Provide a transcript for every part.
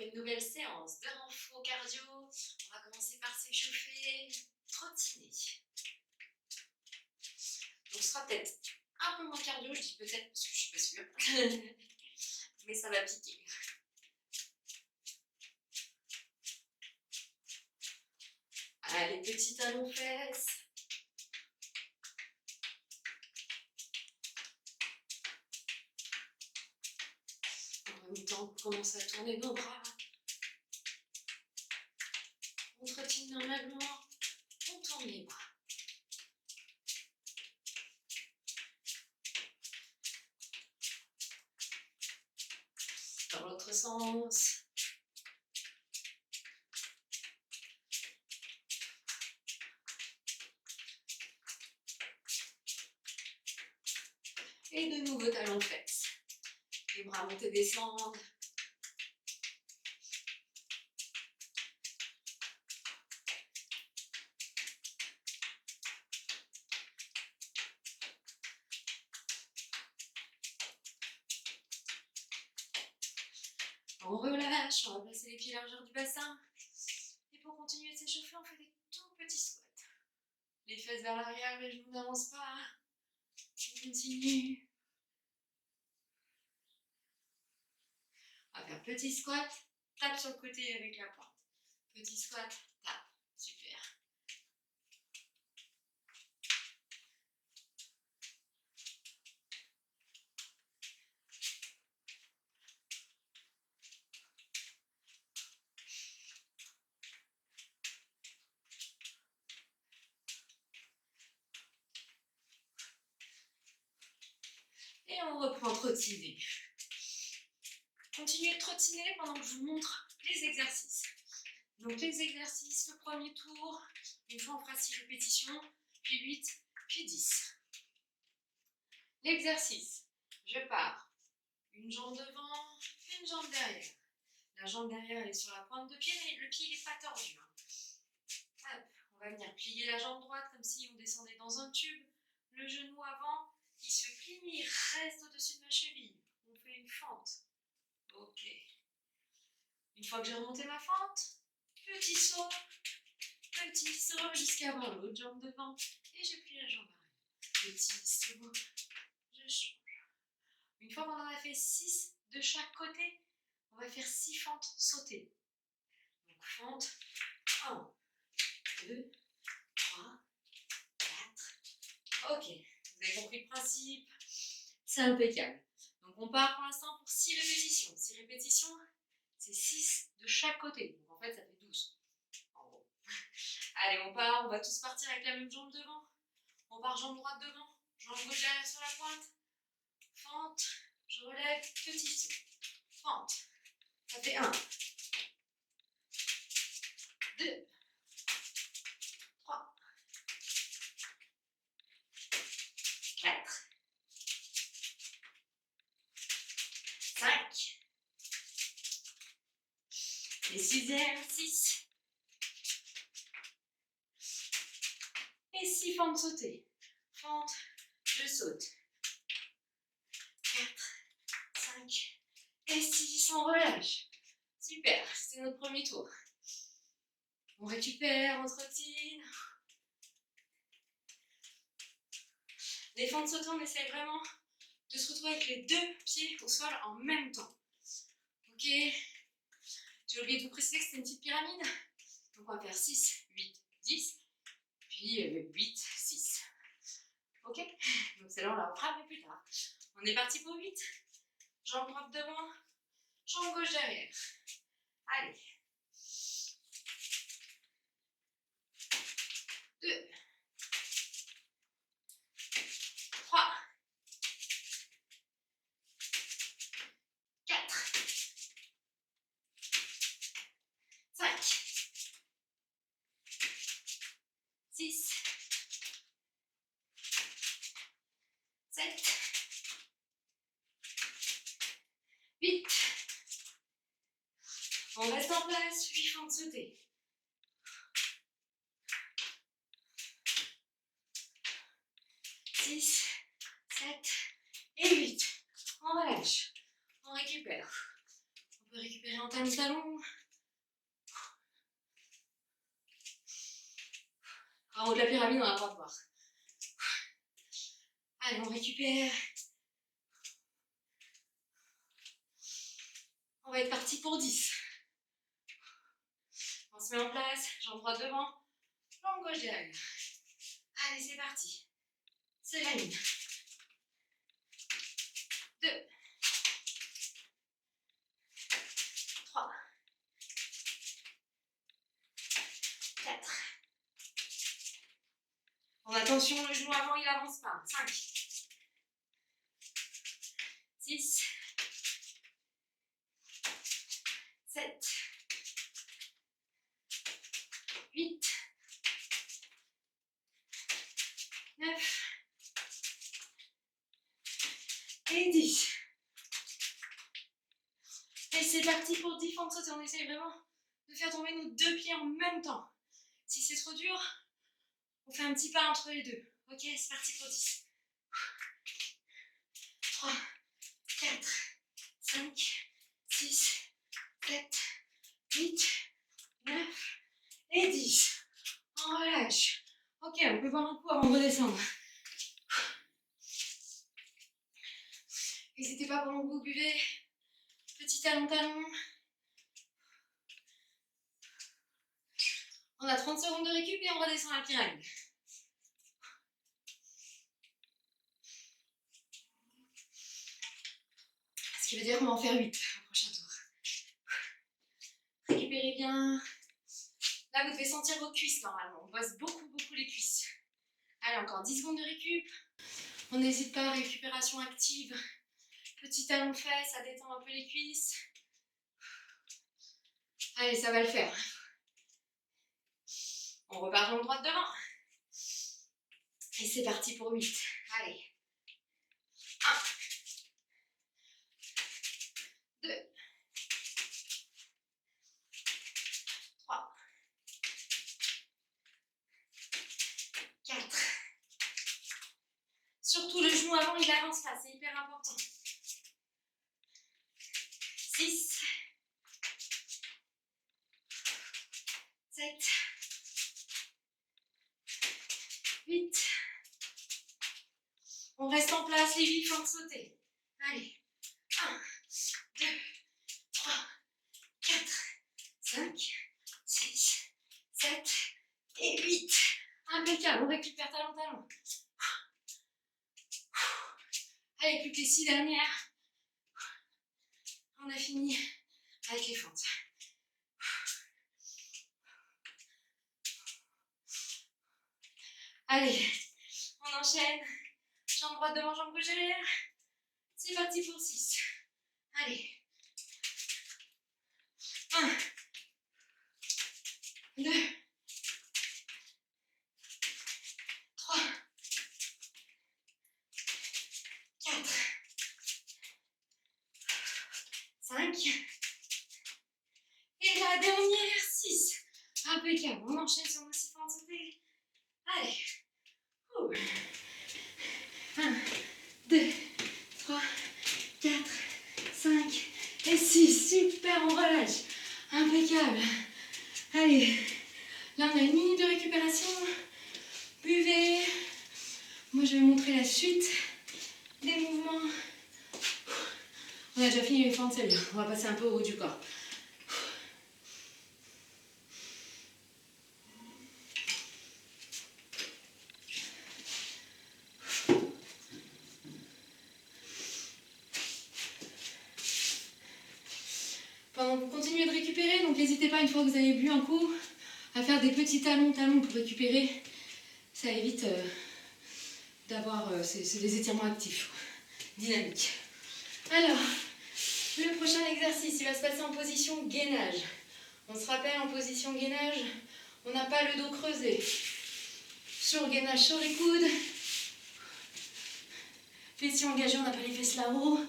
pour une nouvelle séance de renfort cardio. On va commencer par s'échauffer, trottiner. Donc ce sera peut-être un peu moins cardio, je dis peut-être parce que je suis pas sûre. Mais ça va piquer. Allez, petit talon fesses. En même temps, on commence à tourner nos bras. On trottine normalement. On tourne les bras. Dans l'autre sens. Et de nouveau talons fesses. Les bras montent et descendent. On relâche, on va placer les pieds largeur du bassin. Et pour continuer de s'échauffer, on fait des tout petits squats. Les fesses vers l'arrière, les genoux n'avancent pas. On continue. On va faire petit squat, tape sur le côté avec la pointe. Petit squat, tape. Super. Et on reprend trottiner. Continuez de trottiner pendant que je vous montre les exercices. Donc les exercices, le premier tour, une fois on fera 6 répétitions, puis 8, puis 10. L'exercice, je pars, une jambe devant, une jambe derrière. La jambe derrière elle est sur la pointe de pied, mais le pied n'est pas tordu. Hop, on va venir plier la jambe droite comme si on descendait dans un tube. Le genou avant qui se plie, mais il reste au-dessus de ma cheville. On fait une fente. Ok. Une fois que j'ai remonté ma fente, petit saut jusqu'à avoir l'autre jambe devant et je plie la jambe arrière. Petit saut, je change. Une fois qu'on en a fait 6 de chaque côté, on va faire 6 fentes sautées. Donc fente 1, 2, 3, 4. Ok, vous avez compris le principe, c'est impeccable. Donc on part pour l'instant pour 6 répétitions. 6 répétitions, c'est 6 de chaque côté. Donc en fait, ça fait 12. En gros. Allez, on part, on va tous partir avec la même jambe devant. On part jambe droite devant, jambe gauche derrière sur la pointe. Fente, je relève, petit saut. Fente. Ça fait 1, 2, 3, 4, 5. Et 6e, 6. Et 6 fentes sautées. Fente, je saute. 4, 5 et 6, on relâche. Super, c'était notre premier tour. On récupère, on trottine. Les fentes sautées, on essaie vraiment de se retrouver avec les 2 pieds au sol en même temps. Ok, j'ai oublié de vous préciser que c'était une petite pyramide. Donc on va faire 6, 8, 10, puis 8, 6. Ok, donc celle-là on la refera mais plus tard. On est parti pour 8. Jambe droite devant, jambe gauche derrière. Allez. 2, 3, 4, 5, 6, 7, 8. On reste en place, 8 fentes sautées. 6, 7 et 8. On relâche, on récupère. On peut récupérer en talon, talon. En haut de la pyramide, on n'a pas de voir. Allez, on récupère. On va être parti pour 10. On se met en place, jambe droite devant, jambe gauche derrière. Allez, c'est parti. C'est la ligne. 2, 3, 4. Bon, attention, le genou avant, il avance pas. 5, 6, 7, 8, 9 et 10. Et c'est parti pour 10 fentes sautées. On essaye vraiment de faire tomber nos 2 pieds en même temps. Si c'est trop dur, on fait un petit pas entre les deux. Ok, c'est parti pour 10. 3, 4, 5, 6, 7, 8, 9 et 10. On relâche. Ok, on peut boire un coup avant de redescendre. N'hésitez pas pendant que vous buvez. Petit talon, talon. On a 30 secondes de récup et on redescend la pyramide. Ce qui veut dire qu'on va en faire 8 au prochain tour. Récupérez bien. Là, vous devez sentir vos cuisses normalement. On bosse beaucoup, beaucoup les cuisses. Allez, encore 10 secondes de récup. On n'hésite pas, récupération active. Petit talon fait, ça détend un peu les cuisses. Allez, ça va le faire. On repart jambe droite devant. Et c'est parti pour 8. Allez. 1, 2, 3, 4. Surtout le genou avant, il avance pas, c'est hyper important. 6, 7, 8. On reste en place, les 8 fentes sautées. Allez. 1, 2, 3, 4, 5, 6, 7 et 8. Impeccable, on récupère talon, talon. Allez, plus que les 6 dernières. On a fini avec les fentes. Allez, on enchaîne. Jambe droite devant, jambe gauche derrière. C'est parti pour 6. Allez. 1, 2, 3, 4, 5. Et la dernière, 6. Impeccable. On enchaîne sur nos 6 fentes sautées. Allez. 1, 2, 3, 4, 5 et 6. Super, on relâche. Impeccable. Allez. Là, on a 1 minute de récupération. Buvez. Moi, je vais vous montrer la suite des mouvements. On a déjà fini les fentes, c'est bien. On va passer un peu au haut du corps. Pendant que vous continuez de récupérer, donc n'hésitez pas, une fois que vous avez bu un coup, à faire des petits talons pour récupérer. Ça évite d'avoir des étirements actifs, dynamiques. Alors, le prochain exercice, il va se passer en position gainage. On se rappelle, en position gainage, on n'a pas le dos creusé. Sur le gainage sur les coudes. Fessiers engagés, on n'a pas les fesses là-haut.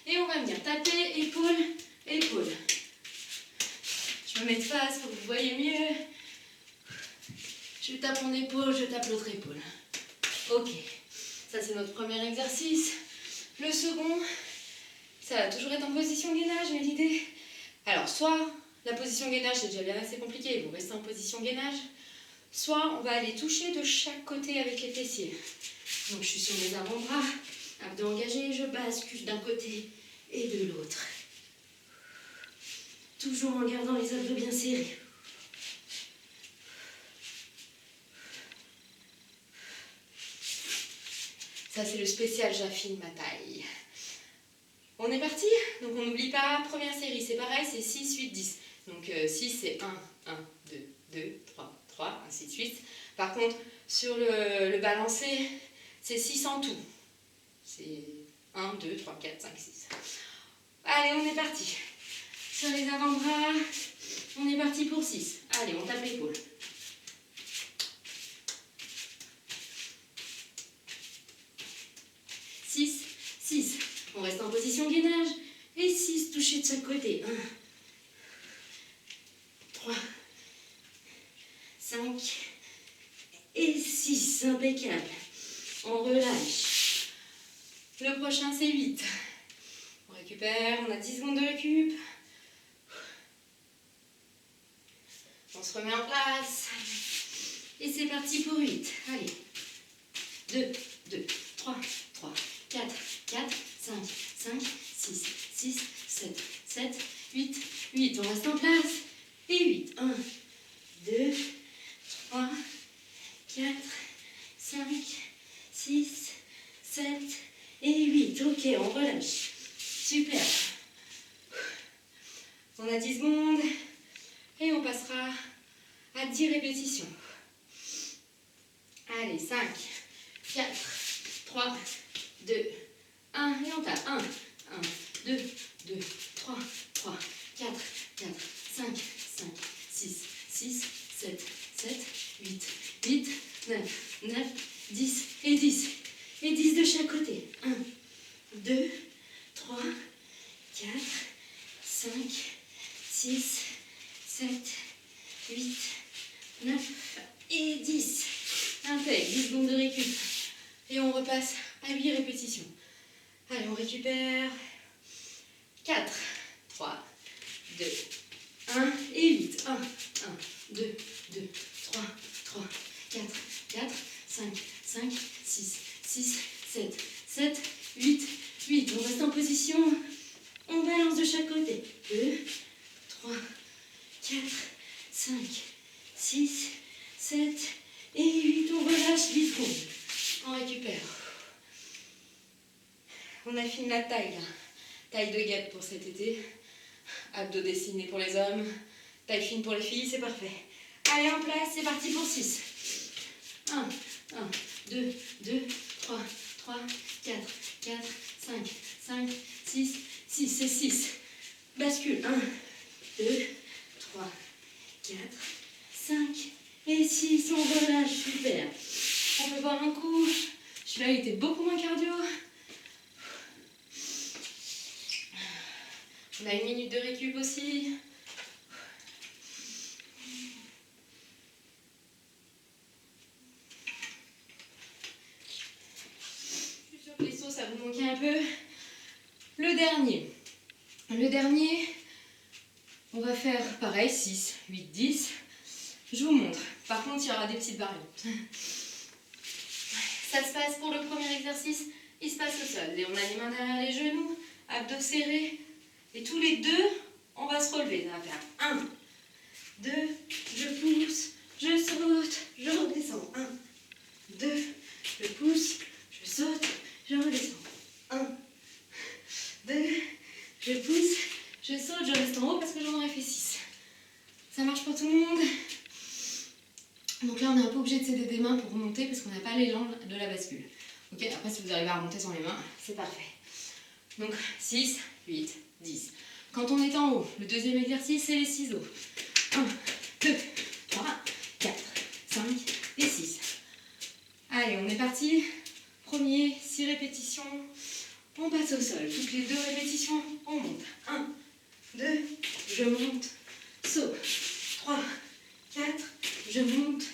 Et on va venir taper épaule, épaule. Je me mets de face pour que vous voyez mieux. Je tape mon épaule, je tape l'autre épaule. Ok, ça c'est notre premier exercice. Le second, Ça va toujours être en position gainage, mais l'idée... Alors, soit la position gainage, c'est déjà bien assez compliqué, vous restez en position gainage, soit on va aller toucher de chaque côté avec les fessiers. Donc, je suis sur mes avant-bras, abdos engagés, je bascule d'un côté et de l'autre. Toujours en gardant les abdos bien serrés. Ça, c'est le spécial, j'affine ma taille. On est parti? Donc, on n'oublie pas, première série, c'est pareil, c'est 6, 8, 10. Donc, 6, c'est 1, 1, 2, 2, 3, 3, ainsi de suite. Par contre, sur le balancé, c'est 6 en tout. C'est 1, 2, 3, 4, 5, 6. Allez, on est parti. Sur les avant-bras, on est parti pour 6. Allez, on tape l'épaule. 6, 6. On reste en position gainage. Et 6 touchés de chaque côté. 1, 3, 5 et 6. Impeccable. On relâche. Le prochain, c'est 8. On récupère. On a 10 secondes de récup. On se remet en place. Et c'est parti pour 8. Allez. 2, 2, 3, 3, 4, 4, 5, 5, 6, 6, 7, 7, 8, 8. On reste en place. Et 8. 1, 2, 3, 4, 5, 6, 7 et 8. Ok, on relâche. Super. On a 10 secondes. Et on passera à 10 répétitions. Allez, 5, 4, 3, 2, 1. Et on tape. 1, 1, 2, 2, 3, 3, 4, 4, 5, 5, 6, 6, 7, 7, 8, 8, 9, 9, 10 et 10. Et 10 de chaque côté. 1, 2, 3, 4, 5, 6, 7, 8, 9 et 10. Intègre, 10 secondes de récup. Et on repasse à 8 répétitions. Allez, on récupère. 4, 3, 2, 1 et 8. 1, 1, 2, 2, 3, 3, 4, 4, 5, 5, 6, 6, 7, 7, 8, 8. On reste en position. On balance de chaque côté. 2, 3, 4, 5, 6, 7 et 8. On relâche 10 secondes. On récupère. On affine la taille là. Taille de guêpe pour cet été. Abdos dessinés pour les hommes. Taille fine pour les filles, c'est parfait. Allez, en place, c'est parti pour 6. 1, 1, 2, 2, 3, 3, 4, 4, 5, 5, 6, 6, c'est 6. Bascule. 1, 2, 3, 4, 5 et 6. On relâche, super. On peut boire un coup. Celui-là, il était beaucoup moins cardio. On a 1 minute de récup aussi. Je suis sûre que les sauts, ça vous manquait un peu. Le dernier, on va faire pareil, 6, 8, 10. Je vous montre. Par contre, il y aura des petites variantes. Ça se passe pour le premier exercice, il se passe au sol. Et on a les mains derrière les genoux, abdos serrés. Et tous les deux, on va se relever. Ça va faire 1, 2, je pousse, je saute, je redescends. 1, 2, je pousse, je saute, je redescends. 1, 2, je pousse, je saute, je reste en haut parce que j'en aurais fait 6. Ça marche pour tout le monde. Donc là, on est un peu obligé de céder des mains pour remonter parce qu'on n'a pas l'élan de la bascule. Ok, après, si vous arrivez à remonter sans les mains, c'est parfait. Donc 6, 8, 10. Quand on est en haut, le deuxième exercice, c'est les ciseaux. 1, 2, 3, 4, 5 et 6. Allez, on est parti. Premier, 6 répétitions. On passe au sol. Toutes les 2 répétitions, on monte. 1, 2, je monte, saut. 3, 4, je monte,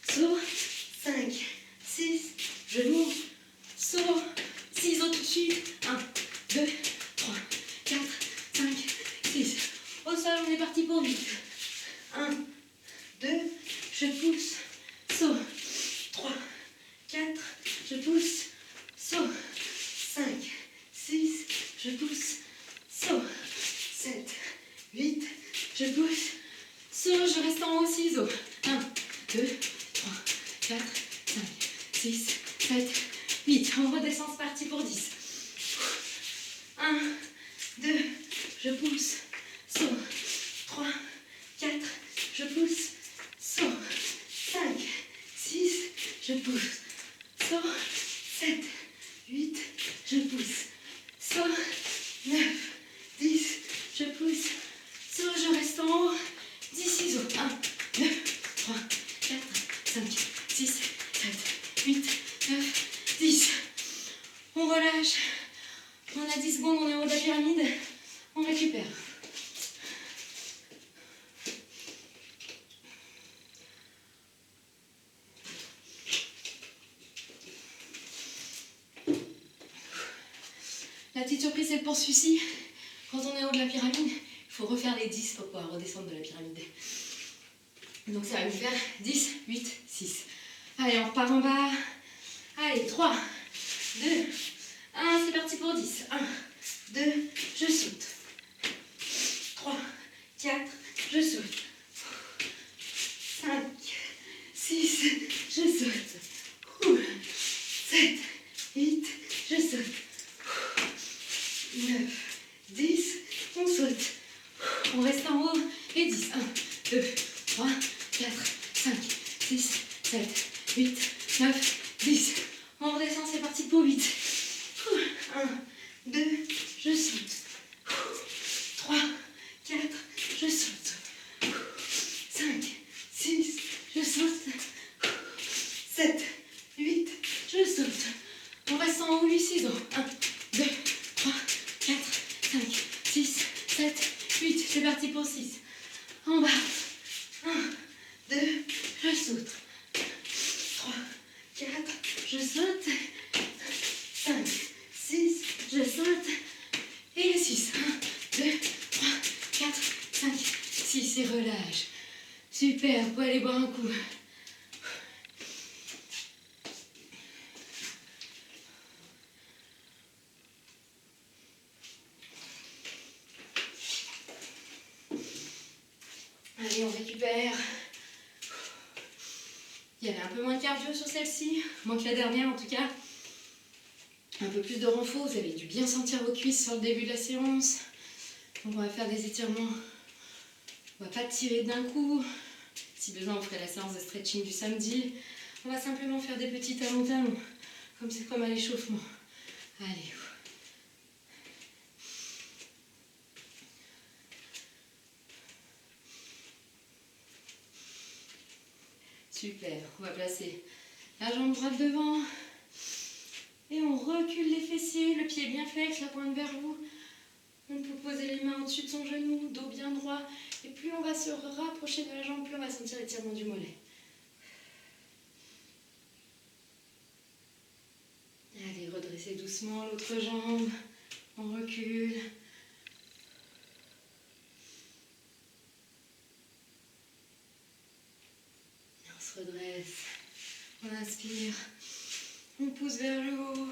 saut. 5, 6, je monte, saut. Ciseaux tout de suite. 1, 2, 3, saut. 3, 4, je pousse, saut. 5, 6, je pousse, saut. 7, 8, je pousse, saut. Je reste en haut, ciseaux. 1, 2, 3, 4, 5, 6, 7, 8. On redescend, c'est parti pour 10. 1, 2, je pousse, saut. 3, 4, je pousse, saut. 5, 6, je pousse, saut. 7, 8, je pousse, saut. 9, 10, je pousse, saut. Je reste en haut, 10 ciseaux. 1, 2, 3, 4, 5, 6, 7, 8, 9, 10. On relâche. On a 10 secondes, on est en haut de la pyramide. On récupère. La petite surprise, c'est le pour celui-ci. Quand on est en haut de la pyramide, il faut refaire les 10 pour pouvoir redescendre de la pyramide. Donc ça va nous faire 10, 8, 6. Allez, on repart en bas. Allez, 3, 2, 1, c'est parti pour 10. 1, 2, je saute. 3, 4, je saute. 5, 6, je saute. 7, 8, je saute. 9, 10, on saute. On reste en haut et 10. 1, 2, 3, 4, 5, 6, 7, 8, 9, 10. On redescend, c'est parti pour 8. 1, 2, je saute. 3, 4, je saute. 5, 6, je saute. 7, 8, je saute. On reste en haut, 8 ciseaux. 1, 2, 3, 4, 5, 6, 7, 8. C'est parti pour 6. En bas. 1, 2, je saute. 3, 4, je saute. 5, 6, je saute. Et le 6. 1, 2, 3, 4, 5, 6. Et relâche. Super, vous pouvez aller boire un coup. Allez, on récupère. Il y avait un peu moins de cardio sur celle-ci, moins que la dernière en tout cas. Un peu plus de renfort, vous avez dû bien sentir vos cuisses sur le début de la séance. Donc on va faire des étirements. On va pas tirer d'un coup. Si besoin, on ferait la séance de stretching du samedi. On va simplement faire des petits talons-talons, comme c'est comme à l'échauffement. Allez. Super, on va placer la jambe droite devant et on recule les fessiers, le pied bien flex, la pointe vers vous. On peut poser les mains au-dessus de son genou, dos bien droit. Et plus on va se rapprocher de la jambe, plus on va sentir l'étirement du mollet. Allez, redressez doucement l'autre jambe. On recule. On se redresse. On inspire. On pousse vers le haut.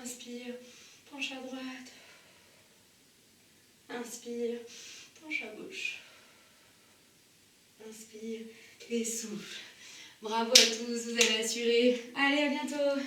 Inspire. Penche à droite. Inspire. Penche à gauche. Inspire et souffle. Bravo à tous, vous avez assuré. Allez, à bientôt.